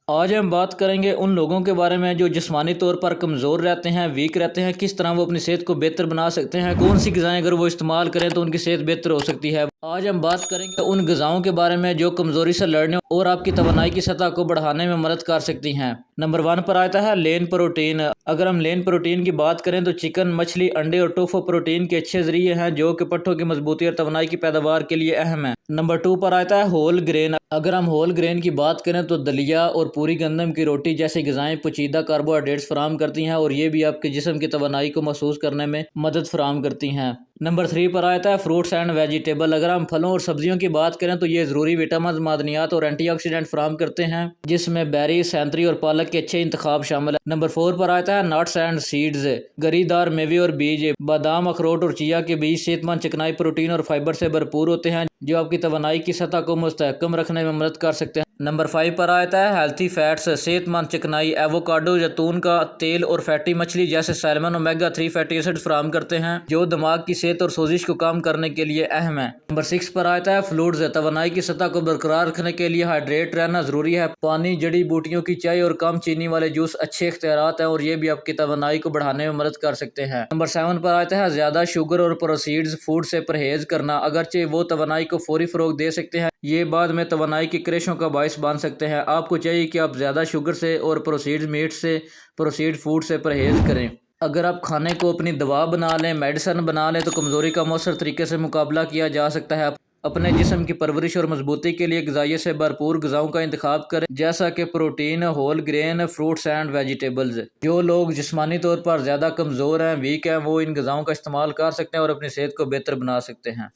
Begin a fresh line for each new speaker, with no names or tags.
आज हम बात करेंगे उन लोगों के बारे में जो जिस्मानी तौर पर कमज़ोर रहते हैं, वीक रहते हैं, किस तरह वो अपनी सेहत को बेहतर बना सकते हैं, कौन सी ग़िज़ाएँ अगर वो इस्तेमाल करें तो उनकी सेहत बेहतर हो सकती है। आज हम बात करेंगे उन ग़िज़ाओं के बारे में जो कमज़ोरी से लड़ने और आपकी तवानाई की सतह को बढ़ाने में मदद कर सकती हैं। नंबर 1 पर आता है लेन प्रोटीन। अगर हम लेन प्रोटीन की बात करें तो चिकन, मछली, अंडे और टोफू प्रोटीन के अच्छे ज़रिए हैं जो कि पट्ठों की मजबूती और तवानाई की पैदावार के लिए अहम है। नंबर 2 पर आता है होल ग्रेन। अगर हम होल ग्रेन की बात करें तो दलिया और पूरी गंदम की रोटी जैसी ग़िज़ाएँ पेचीदा कार्बोहाइड्रेट्स फराहम करती हैं और ये भी आपके जिस्म की तवानाई को महसूस करने में मदद फराहम करती हैं। नंबर 3 पर आता है फ्रूट्स एंड वेजिटेबल। अगर हम फलों और सब्जियों की बात करें तो ये ज़रूरी विटामिन, मादनियात और एंटीऑक्सीडेंट फराहम करते हैं जिसमें बेरी, सैंतरी और पालक के अच्छे इंतखाब शामिल है। नंबर 4 पर आता है नट्स एंड सीड्स। गरीदार मेवे और बीज, बादाम, अखरोट और चिया के बीज सेहतमंद, चिकनाई, प्रोटीन और फाइबर से भरपूर होते हैं जो आपकी तवानाई की सतह को मुस्तहकम रखने में मदद कर सकते हैं। नंबर 5 पर आता है हेल्थी फैट्स। सेहतमंद चिकनाई, एवोकाडो, जैतून का तेल और फैटी मछली जैसे सैल्मन ओमेगा 3 फैटी एसिड फराहम करते हैं जो दिमाग की सेहत और सोजिश को कम करने के लिए अहम है। नंबर 6 पर आता है फ्लूइड्स। तवानाई की सतह को बरकरार रखने के लिए हाइड्रेट रहना जरूरी है। पानी, जड़ी बूटियों की चाय और कम चीनी वाले जूस अच्छे इख्तियारात हैं और ये भी आपकी तवानाई को बढ़ाने में मदद कर सकते हैं। नंबर 7 पर आता है ज्यादा शुगर और प्रोसीड्स फूड से परहेज करना। अगरचे वो तवानाई को फौरी फरोग दे सकते हैं, ये बाद में तवानाई की क्रेशों का बायस बन सकते हैं। आपको चाहिए कि आप ज़्यादा शुगर से और प्रोसीड मीट से, प्रोसीड फूड से परहेज करें। अगर आप खाने को अपनी दवा बना लें, मेडिसन बना लें तो कमज़ोरी का मौसर तरीके से मुकाबला किया जा सकता है। अपने जिस्म की परवरिश और मजबूती के लिए ग़िज़ाइयत से भरपूर ग़िज़ाओं का इंतखाब करें जैसा कि protein, whole grain, fruits and vegetables. जो लोग जिस्मानी तौर पर ज़्यादा कमज़ोर हैं, वीक हैं, वो इन ग़िज़ाओं का इस्तेमाल कर सकते हैं और अपनी सेहत को बेहतर बना सकते हैं।